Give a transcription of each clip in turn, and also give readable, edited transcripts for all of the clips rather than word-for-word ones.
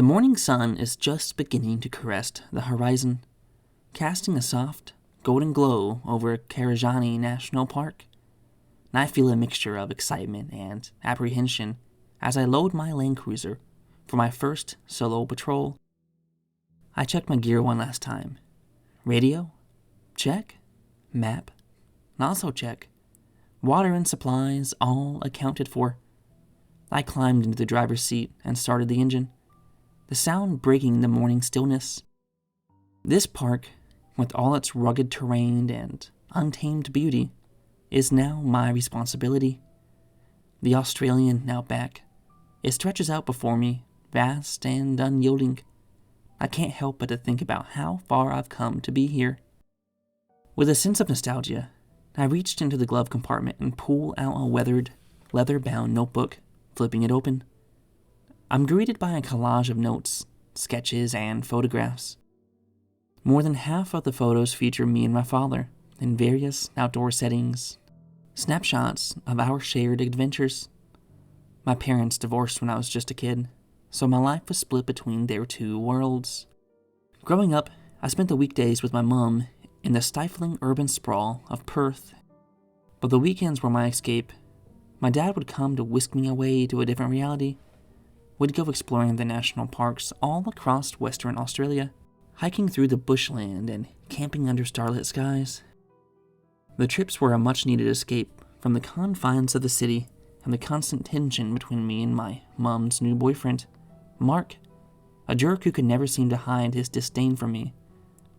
The morning sun is just beginning to caress the horizon, casting a soft, golden glow over Karajani National Park. And I feel a mixture of excitement and apprehension as I load my Land Cruiser for my first solo patrol. I checked my gear one last time. Radio? Check. Map? Also check. Water and supplies all accounted for. I climbed into the driver's seat and started the engine, the sound breaking the morning stillness. This park, with all its rugged terrain and untamed beauty, is now my responsibility. The Australian Outback. It stretches out before me, vast and unyielding. I can't help but to think about how far I've come to be here. With a sense of nostalgia, I reached into the glove compartment and pulled out a weathered, leather-bound notebook, flipping it open. I'm greeted by a collage of notes, sketches, and photographs. More than half of the photos feature me and my father in various outdoor settings, snapshots of our shared adventures. My parents divorced when I was just a kid, so my life was split between their two worlds. Growing up, I spent the weekdays with my mom in the stifling urban sprawl of Perth, but the weekends were my escape. My dad would come to whisk me away to a different reality. We'd go exploring the national parks all across Western Australia, hiking through the bushland and camping under starlit skies. The trips were a much-needed escape from the confines of the city and the constant tension between me and my mom's new boyfriend, Mark, a jerk who could never seem to hide his disdain for me.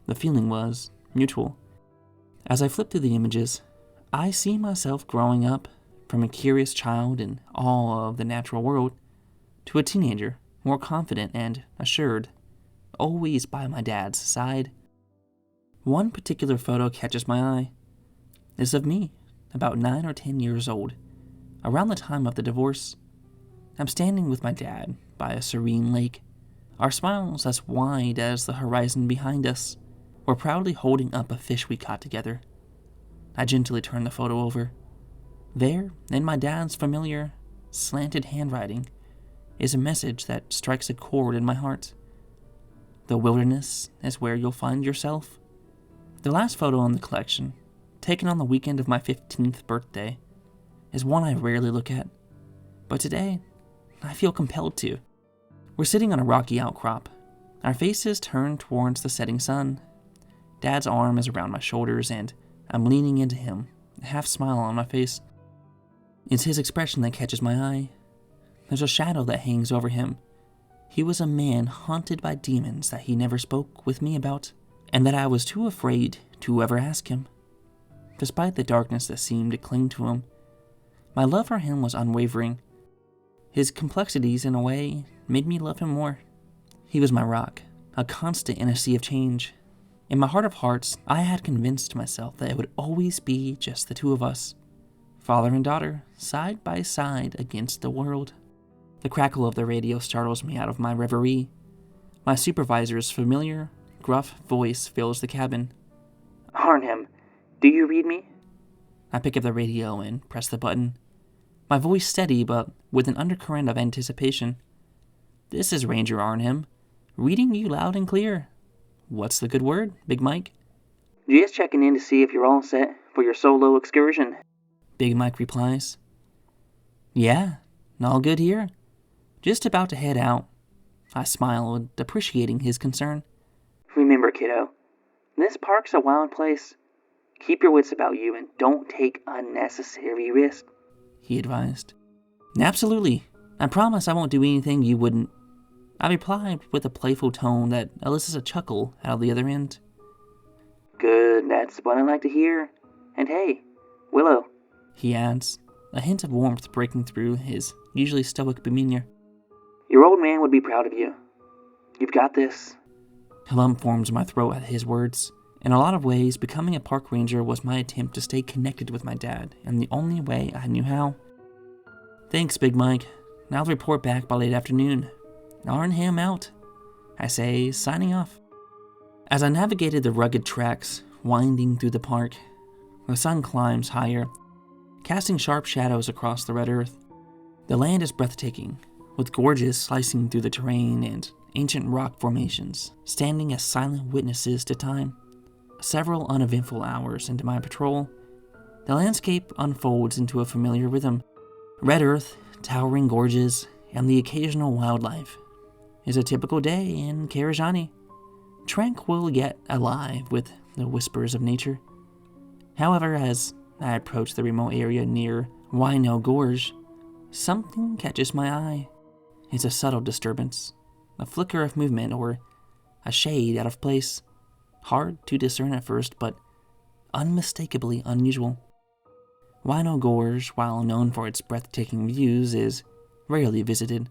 The feeling was mutual. As I flip through the images, I see myself growing up from a curious child in awe of the natural world to a teenager more confident and assured, always by my dad's side. One particular photo catches my eye. It's of me, about 9 or 10 years old, around the time of the divorce. I'm standing with my dad by a serene lake, our smiles as wide as the horizon behind us. We're proudly holding up a fish we caught together. I gently turn the photo over. There, in my dad's familiar, slanted handwriting, is a message that strikes a chord in my heart. The wilderness is where you'll find yourself. The last photo in the collection, taken on the weekend of my 15th birthday, is one I rarely look at, but today, I feel compelled to. We're sitting on a rocky outcrop, our faces turned towards the setting sun. Dad's arm is around my shoulders, and I'm leaning into him, a half smile on my face. It's his expression that catches my eye. There's a shadow that hangs over him. He was a man haunted by demons that he never spoke with me about, and that I was too afraid to ever ask him. Despite the darkness that seemed to cling to him, my love for him was unwavering. His complexities, in a way, made me love him more. He was my rock, a constant in a sea of change. In my heart of hearts, I had convinced myself that it would always be just the two of us, father and daughter, side by side against the world. The crackle of the radio startles me out of my reverie. My supervisor's familiar, gruff voice fills the cabin. Arnhem, do you read me? I pick up the radio and press the button, my voice steady but with an undercurrent of anticipation. This is Ranger Arnhem, reading you loud and clear. What's the good word, Big Mike? Just checking in to see if you're all set for your solo excursion. Big Mike replies. Yeah, all good here. Just about to head out. I smiled, appreciating his concern. Remember, kiddo, this park's a wild place. Keep your wits about you and don't take unnecessary risks, he advised. Absolutely. I promise I won't do anything you wouldn't. I replied with a playful tone that elicits a chuckle out of the other end. Good, that's what I like to hear. And hey, Willow, he adds, a hint of warmth breaking through his usually stoic demeanor. Your old man would be proud of you. You've got this. A lump forms in my throat at his words. In a lot of ways, becoming a park ranger was my attempt to stay connected with my dad, and the only way I knew how. Thanks, Big Mike. I'll report back by late afternoon. Arnhem out, I say, signing off. As I navigated the rugged tracks winding through the park, the sun climbs higher, casting sharp shadows across the red earth. The land is breathtaking, with gorges slicing through the terrain and ancient rock formations, standing as silent witnesses to time. Several uneventful hours into my patrol, the landscape unfolds into a familiar rhythm. Red earth, towering gorges, and the occasional wildlife. Is a typical day in Karajani, tranquil yet alive with the whispers of nature. However, as I approach the remote area near Wino Gorge, something catches my eye. It's a subtle disturbance, a flicker of movement or a shade out of place. Hard to discern at first, but unmistakably unusual. Wino Gorge, while known for its breathtaking views, is rarely visited,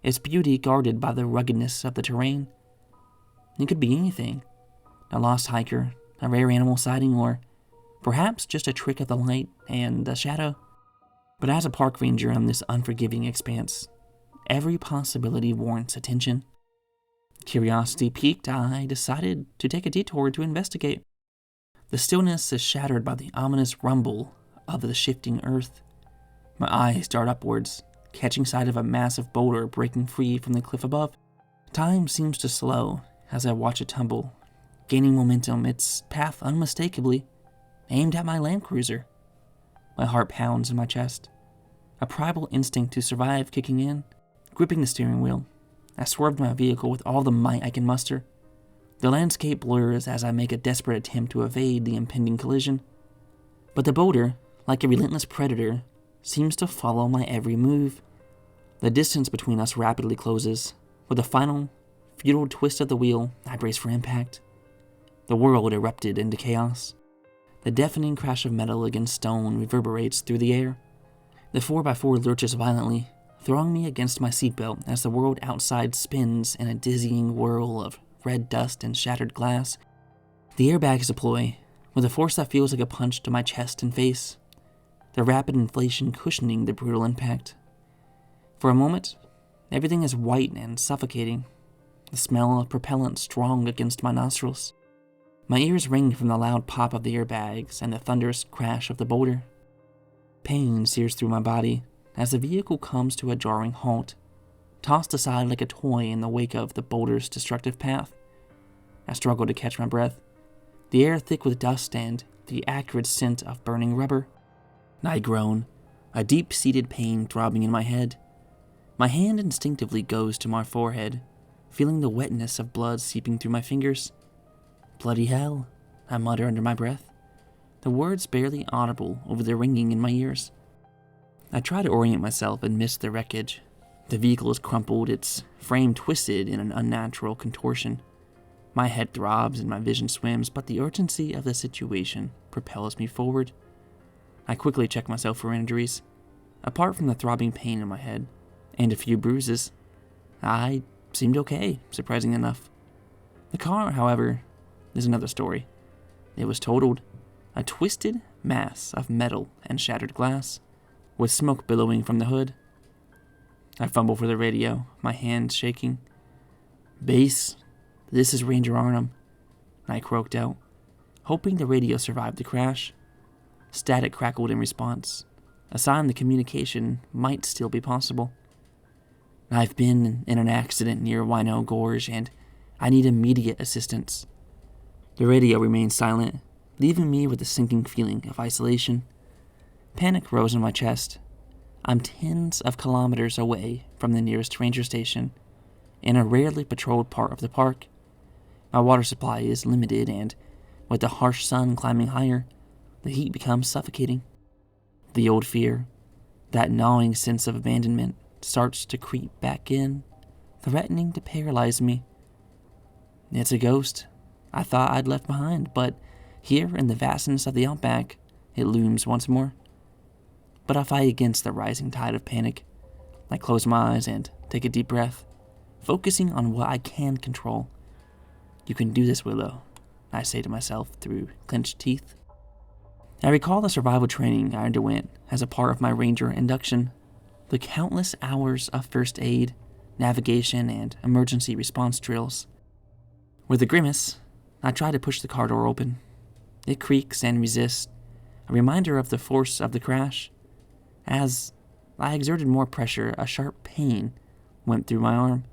its beauty guarded by the ruggedness of the terrain. It could be anything: a lost hiker, a rare animal sighting, or perhaps just a trick of the light and the shadow. But as a park ranger on this unforgiving expanse, every possibility warrants attention. Curiosity piqued, I decided to take a detour to investigate. The stillness is shattered by the ominous rumble of the shifting earth. My eyes dart upwards, catching sight of a massive boulder breaking free from the cliff above. Time seems to slow as I watch it tumble, gaining momentum, its path unmistakably aimed at my Land Cruiser. My heart pounds in my chest, a primal instinct to survive kicking in. Gripping the steering wheel, I swerved my vehicle with all the might I can muster. The landscape blurs as I make a desperate attempt to evade the impending collision. But the boulder, like a relentless predator, seems to follow my every move. The distance between us rapidly closes. With a final, futile twist of the wheel, I brace for impact. The world erupted into chaos. The deafening crash of metal against stone reverberates through the air. The 4x4 lurches violently, throwing me against my seatbelt as the world outside spins in a dizzying whirl of red dust and shattered glass. The airbags deploy, with a force that feels like a punch to my chest and face, the rapid inflation cushioning the brutal impact. For a moment, everything is white and suffocating, the smell of propellant strong against my nostrils. My ears ring from the loud pop of the airbags and the thunderous crash of the boulder. Pain sears through my body as the vehicle comes to a jarring halt, tossed aside like a toy in the wake of the boulder's destructive path. I struggle to catch my breath, the air thick with dust and the acrid scent of burning rubber. I groan, a deep-seated pain throbbing in my head. My hand instinctively goes to my forehead, feeling the wetness of blood seeping through my fingers. Bloody hell, I mutter under my breath, the words barely audible over the ringing in my ears. I try to orient myself amidst the wreckage. The vehicle is crumpled, its frame twisted in an unnatural contortion. My head throbs and my vision swims, but the urgency of the situation propels me forward. I quickly check myself for injuries. Apart from the throbbing pain in my head and a few bruises, I seemed okay, surprisingly enough. The car, however, is another story. It was totaled, a twisted mass of metal and shattered glass, with smoke billowing from the hood. I fumble for the radio, my hands shaking. "Base, this is Ranger Arnhem," I croaked out, hoping the radio survived the crash. Static crackled in response, a sign the communication might still be possible. "I've been in an accident near Wino Gorge, and I need immediate assistance." The radio remained silent, leaving me with a sinking feeling of isolation. Panic rose in my chest. I'm tens of kilometers away from the nearest ranger station, in a rarely patrolled part of the park. My water supply is limited, and with the harsh sun climbing higher, the heat becomes suffocating. The old fear, that gnawing sense of abandonment, starts to creep back in, threatening to paralyze me. It's a ghost I thought I'd left behind, but here in the vastness of the Outback, it looms once more. But I fight against the rising tide of panic. I close my eyes and take a deep breath, focusing on what I can control. "You can do this, Willow," I say to myself through clenched teeth. I recall the survival training I underwent as a part of my ranger induction, the countless hours of first aid, navigation, and emergency response drills. With a grimace, I try to push the car door open. It creaks and resists, a reminder of the force of the crash. As I exerted more pressure, a sharp pain went through my arm,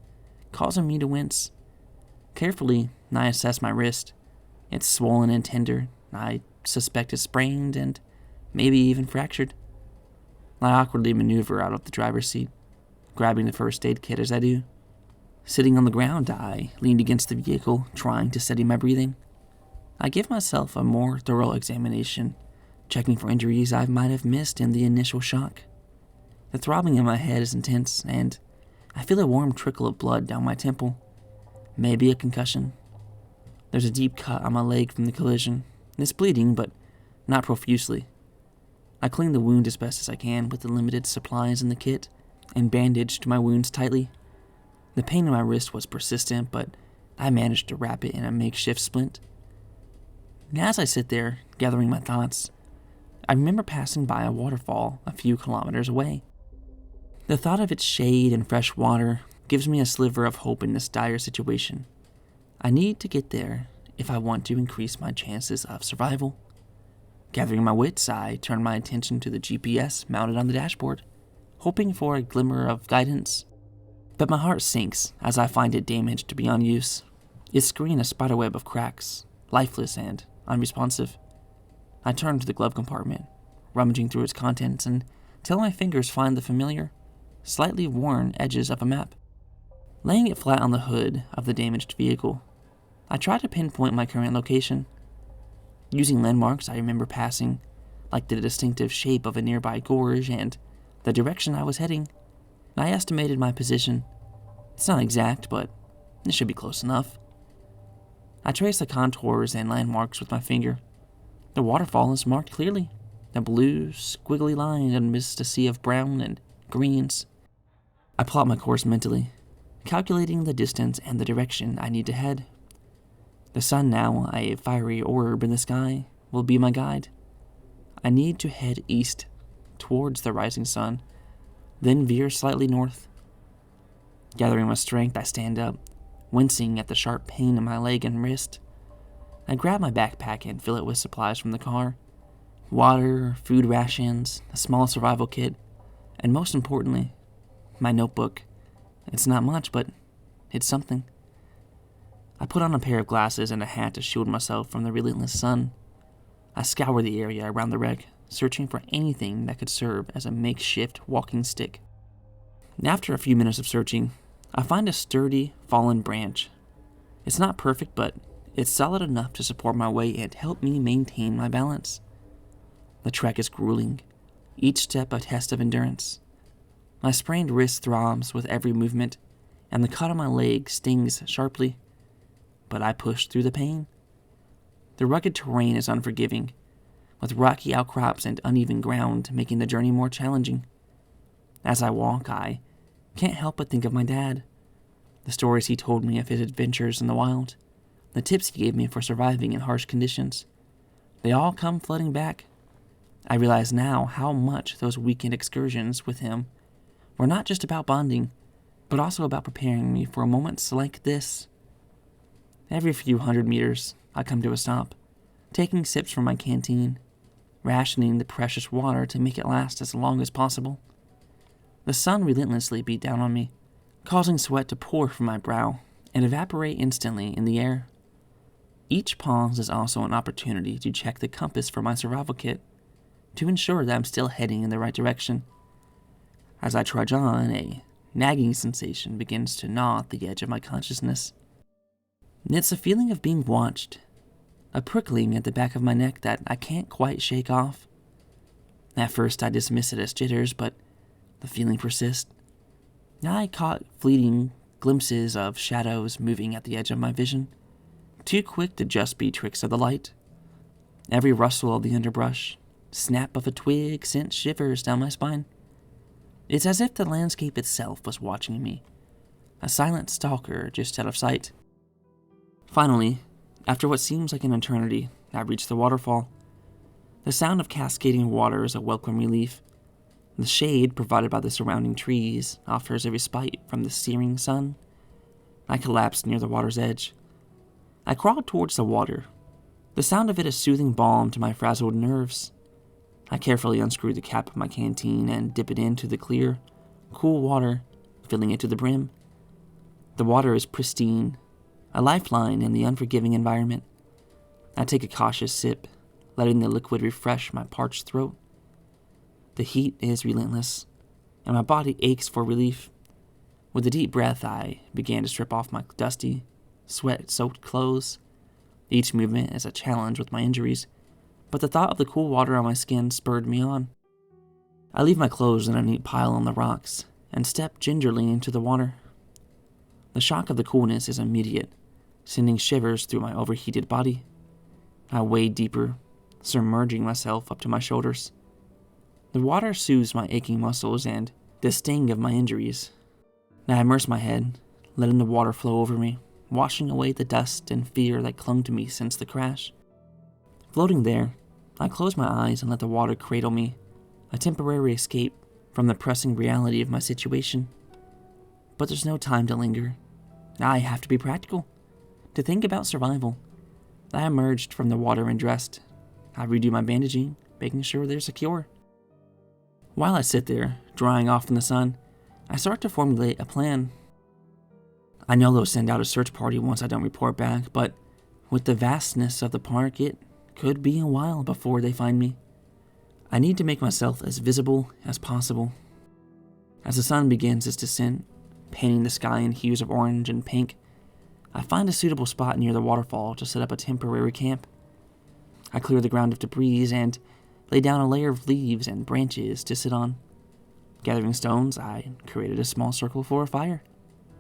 causing me to wince. Carefully, I assess my wrist. It's swollen and tender. I suspect it's sprained and maybe even fractured. I awkwardly maneuver out of the driver's seat, grabbing the first aid kit as I do. Sitting on the ground, I leaned against the vehicle, trying to steady my breathing. I give myself a more thorough examination, checking for injuries I might have missed in the initial shock. The throbbing in my head is intense, and I feel a warm trickle of blood down my temple. Maybe a concussion. There's a deep cut on my leg from the collision. It's bleeding, but not profusely. I clean the wound as best as I can with the limited supplies in the kit, and bandaged my wounds tightly. The pain in my wrist was persistent, but I managed to wrap it in a makeshift splint. And as I sit there, gathering my thoughts, I remember passing by a waterfall a few kilometers away. The thought of its shade and fresh water gives me a sliver of hope in this dire situation. I need to get there if I want to increase my chances of survival. Gathering my wits, I turn my attention to the GPS mounted on the dashboard, hoping for a glimmer of guidance. But my heart sinks as I find it damaged beyond use. Its screen a spiderweb of cracks, lifeless and unresponsive. I turn to the glove compartment, rummaging through its contents until my fingers find the familiar, slightly worn edges of a map. Laying it flat on the hood of the damaged vehicle, I try to pinpoint my current location. Using landmarks I remember passing, like the distinctive shape of a nearby gorge and the direction I was heading, I estimated my position. It's not exact, but it should be close enough. I trace the contours and landmarks with my finger. The waterfall is marked clearly, a blue, squiggly line amidst a sea of brown and greens. I plot my course mentally, calculating the distance and the direction I need to head. The sun, now a fiery orb in the sky, will be my guide. I need to head east, towards the rising sun, then veer slightly north. Gathering my strength, I stand up, wincing at the sharp pain in my leg and wrist. I grab my backpack and fill it with supplies from the car. Water, food rations, a small survival kit, and most importantly, my notebook. It's not much, but it's something. I put on a pair of glasses and a hat to shield myself from the relentless sun. I scour the area around the wreck, searching for anything that could serve as a makeshift walking stick. After a few minutes of searching, I find a sturdy, fallen branch. It's not perfect, but it's solid enough to support my weight and help me maintain my balance. The trek is grueling, each step a test of endurance. My sprained wrist throbs with every movement, and the cut on my leg stings sharply. But I push through the pain. The rugged terrain is unforgiving, with rocky outcrops and uneven ground making the journey more challenging. As I walk, I can't help but think of my dad. The stories he told me of his adventures in the wild, the tips he gave me for surviving in harsh conditions. They all come flooding back. I realize now how much those weekend excursions with him were not just about bonding, but also about preparing me for moments like this. Every few hundred meters, I come to a stop, taking sips from my canteen, rationing the precious water to make it last as long as possible. The sun relentlessly beat down on me, causing sweat to pour from my brow and evaporate instantly in the air. Each pause is also an opportunity to check the compass for my survival kit, to ensure that I'm still heading in the right direction. As I trudge on, a nagging sensation begins to gnaw at the edge of my consciousness. It's a feeling of being watched, a prickling at the back of my neck that I can't quite shake off. At first I dismiss it as jitters, but the feeling persists. I caught fleeting glimpses of shadows moving at the edge of my vision, too quick to just be tricks of the light. Every rustle of the underbrush, snap of a twig sent shivers down my spine. It's as if the landscape itself was watching me, a silent stalker just out of sight. Finally, after what seems like an eternity, I reach the waterfall. The sound of cascading water is a welcome relief. The shade provided by the surrounding trees offers a respite from the searing sun. I collapse near the water's edge. I crawl towards the water. The sound of it is soothing balm to my frazzled nerves. I carefully unscrew the cap of my canteen and dip it into the clear, cool water, filling it to the brim. The water is pristine, a lifeline in the unforgiving environment. I take a cautious sip, letting the liquid refresh my parched throat. The heat is relentless, and my body aches for relief. With a deep breath, I began to strip off my dusty, sweat-soaked clothes. Each movement is a challenge with my injuries, but the thought of the cool water on my skin spurred me on. I leave my clothes in a neat pile on the rocks and step gingerly into the water. The shock of the coolness is immediate, sending shivers through my overheated body. I wade deeper, submerging myself up to my shoulders. The water soothes my aching muscles and the sting of my injuries. I immerse my head, letting the water flow over me, washing away the dust and fear that clung to me since the crash. Floating there, I close my eyes and let the water cradle me, a temporary escape from the pressing reality of my situation. But there's no time to linger. I have to be practical, to think about survival. I emerged from the water and dressed. I redo my bandaging, making sure they're secure. While I sit there, drying off in the sun, I start to formulate a plan. I know they'll send out a search party once I don't report back, but with the vastness of the park, it could be a while before they find me. I need to make myself as visible as possible. As the sun begins its descent, painting the sky in hues of orange and pink, I find a suitable spot near the waterfall to set up a temporary camp. I clear the ground of debris and lay down a layer of leaves and branches to sit on. Gathering stones, I created a small circle for a fire,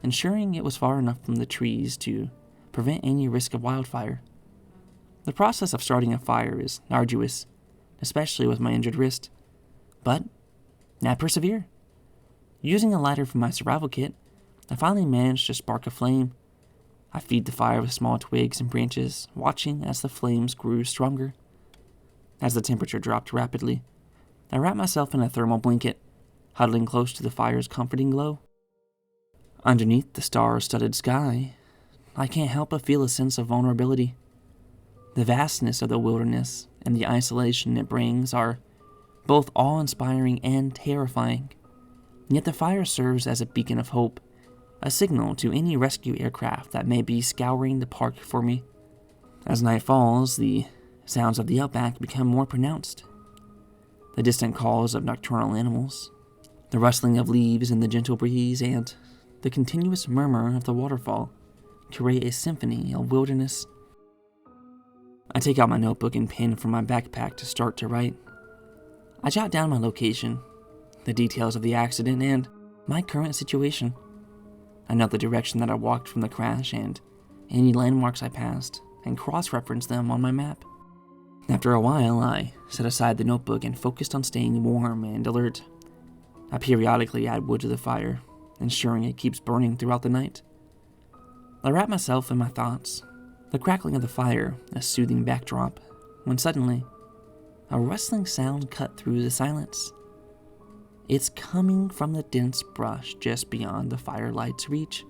ensuring it was far enough from the trees to prevent any risk of wildfire. The process of starting a fire is arduous, especially with my injured wrist, but I persevere. Using a lighter from my survival kit, I finally managed to spark a flame. I feed the fire with small twigs and branches, watching as the flames grew stronger. As the temperature dropped rapidly, I wrapped myself in a thermal blanket, huddling close to the fire's comforting glow. Underneath the star-studded sky, I can't help but feel a sense of vulnerability. The vastness of the wilderness and the isolation it brings are both awe-inspiring and terrifying. Yet the fire serves as a beacon of hope, a signal to any rescue aircraft that may be scouring the park for me. As night falls, the sounds of the Outback become more pronounced. The distant calls of nocturnal animals, the rustling of leaves in the gentle breeze, and the continuous murmur of the waterfall create a symphony of wilderness. I take out my notebook and pen from my backpack to start to write. I jot down my location, the details of the accident, and my current situation. I note the direction that I walked from the crash and any landmarks I passed, and cross-reference them on my map. After a while, I set aside the notebook and focused on staying warm and alert. I periodically add wood to the fire, ensuring it keeps burning throughout the night. I wrap myself in my thoughts, the crackling of the fire a soothing backdrop, when suddenly, a rustling sound cut through the silence. It's coming from the dense brush just beyond the firelight's reach.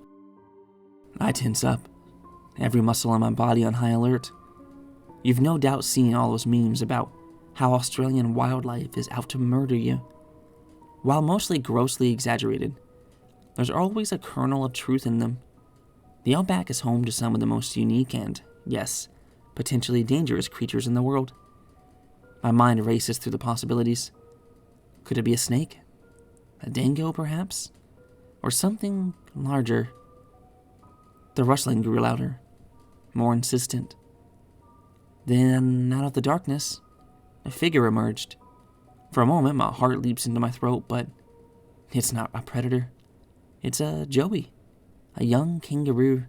I tense up, every muscle in my body on high alert. You've no doubt seen all those memes about how Australian wildlife is out to murder you. While mostly grossly exaggerated, there's always a kernel of truth in them. The Outback is home to some of the most unique and, yes, potentially dangerous creatures in the world. My mind races through the possibilities. Could it be a snake? A dingo, perhaps? Or something larger? The rustling grew louder, more insistent. Then, out of the darkness, a figure emerged. For a moment, my heart leaps into my throat, but it's not a predator. It's a joey, a young kangaroo,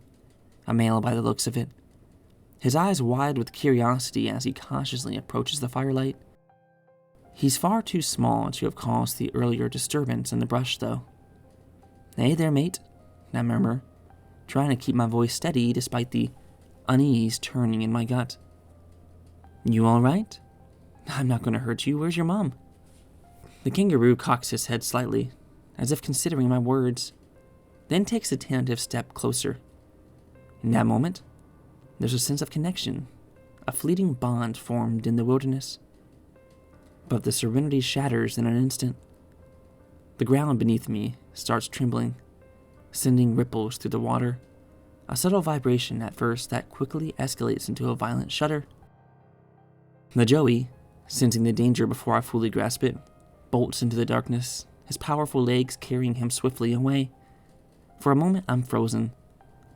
a male by the looks of it. His eyes wide with curiosity as he cautiously approaches the firelight. He's far too small to have caused the earlier disturbance in the brush, though. "Hey there, mate," I murmur, trying to keep my voice steady despite the unease turning in my gut. "You all right? I'm not going to hurt you. Where's your mom?" The kangaroo cocks his head slightly, as if considering my words, then takes a tentative step closer. In that moment, there's a sense of connection, a fleeting bond formed in the wilderness. But the serenity shatters in an instant. The ground beneath me starts trembling. sending ripples through the water. A subtle vibration at first that quickly escalates into a violent shudder. The Joey, sensing the danger before I fully grasp it, bolts into the darkness, his powerful legs carrying him swiftly away. For a moment, I'm frozen,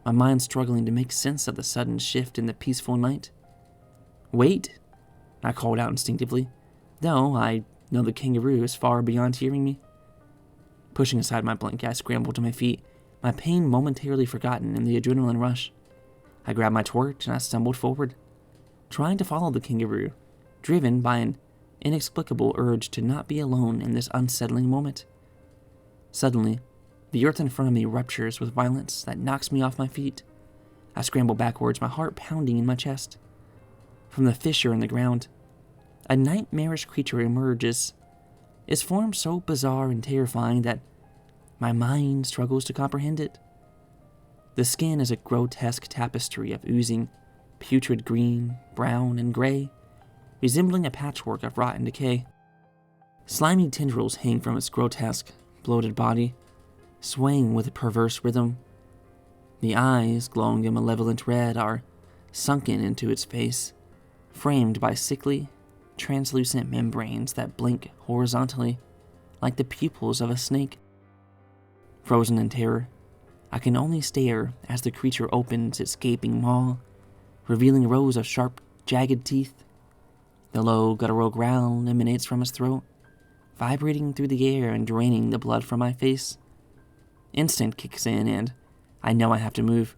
my mind struggling to make sense of the sudden shift in the peaceful night. "Wait!" I called out instinctively, though I know the kangaroo is far beyond hearing me. Pushing aside my blanket, I scrambled to my feet, my pain momentarily forgotten in the adrenaline rush. I grabbed my torch and I stumbled forward, trying to follow the kangaroo, driven by an inexplicable urge to not be alone in this unsettling moment. Suddenly, the earth in front of me ruptures with violence that knocks me off my feet. I scramble backwards, my heart pounding in my chest. From the fissure in the ground, a nightmarish creature emerges, its form so bizarre and terrifying that my mind struggles to comprehend it. The skin is a grotesque tapestry of oozing, putrid green, brown, and gray, resembling a patchwork of rot and decay. Slimy tendrils hang from its grotesque, bloated body, swaying with a perverse rhythm. The eyes, glowing a malevolent red, are sunken into its face, framed by sickly, translucent membranes that blink horizontally, like the pupils of a snake. Frozen in terror, I can only stare as the creature opens its gaping maw, revealing rows of sharp, jagged teeth. The low, guttural growl emanates from its throat, vibrating through the air and draining the blood from my face. Instinct kicks in, and I know I have to move.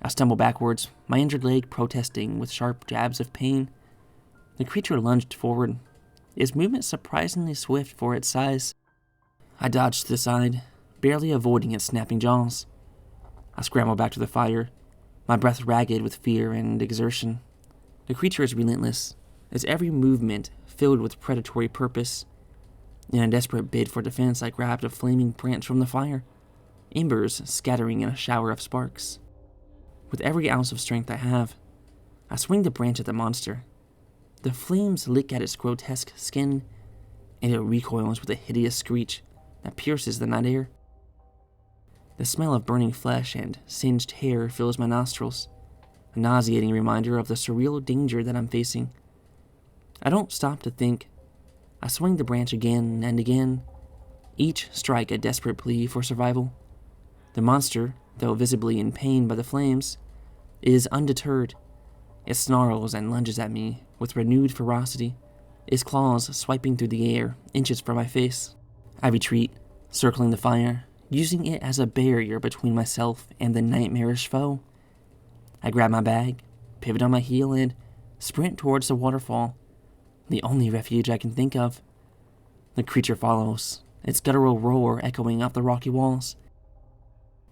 I stumble backwards, my injured leg protesting with sharp jabs of pain. The creature lunged forward, its movement surprisingly swift for its size. I dodged to the side, barely avoiding its snapping jaws. I scramble back to the fire, my breath ragged with fear and exertion. The creature is relentless, its every movement filled with predatory purpose. In a desperate bid for defense, I grabbed a flaming branch from the fire, embers scattering in a shower of sparks. With every ounce of strength I have, I swing the branch at the monster. The flames lick at its grotesque skin, and it recoils with a hideous screech that pierces the night air. The smell of burning flesh and singed hair fills my nostrils, a nauseating reminder of the surreal danger that I'm facing. I don't stop to think. I swing the branch again and again, each strike a desperate plea for survival. The monster, though visibly in pain by the flames, is undeterred. It snarls and lunges at me with renewed ferocity, its claws swiping through the air, inches from my face. I retreat, circling the fire, using it as a barrier between myself and the nightmarish foe. I grab my bag, pivot on my heel, and sprint towards the waterfall, the only refuge I can think of. The creature follows, its guttural roar echoing off the rocky walls.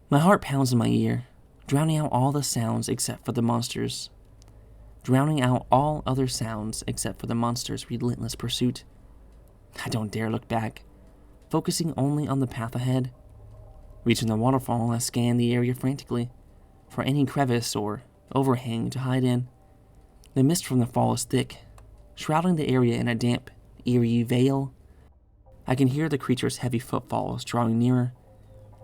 My heart pounds in my ear, drowning out all the sounds except for the monster's. Drowning out all other sounds except for the monster's relentless pursuit. I don't dare look back, focusing only on the path ahead. Reaching the waterfall, I scan the area frantically, for any crevice or overhang to hide in. The mist from the fall is thick, shrouding the area in a damp, eerie veil. I can hear the creature's heavy footfalls drawing nearer,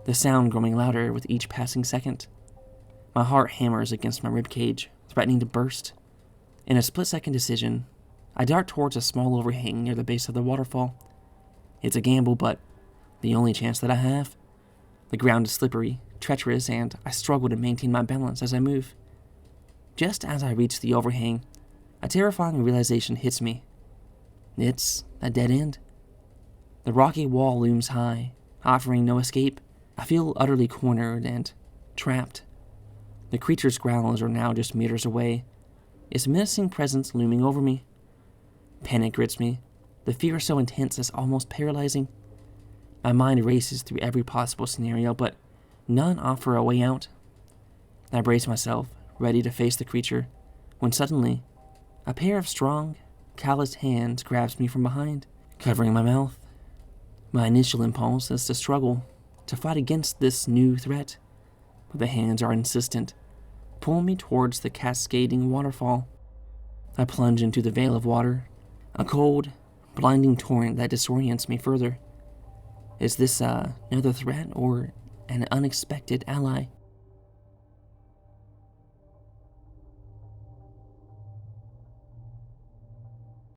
the sound growing louder with each passing second. My heart hammers against my ribcage, threatening to burst. In a split-second decision, I dart towards a small overhang near the base of the waterfall. It's a gamble, but the only chance that I have. The ground is slippery, treacherous, and I struggle to maintain my balance as I move. Just as I reach the overhang, a terrifying realization hits me. It's a dead end. The rocky wall looms high, offering no escape. I feel utterly cornered and trapped. The creature's growls are now just meters away, its menacing presence looming over me. Panic grips me, the fear so intense it's almost paralyzing. My mind races through every possible scenario, but none offer a way out. I brace myself, ready to face the creature, when suddenly, a pair of strong, calloused hands grabs me from behind, covering my mouth. My initial impulse is to struggle, to fight against this new threat, but the hands are insistent, pulling me towards the cascading waterfall. I plunge into the veil of water, a cold, blinding torrent that disorients me further. Is this another threat, or and an unexpected ally.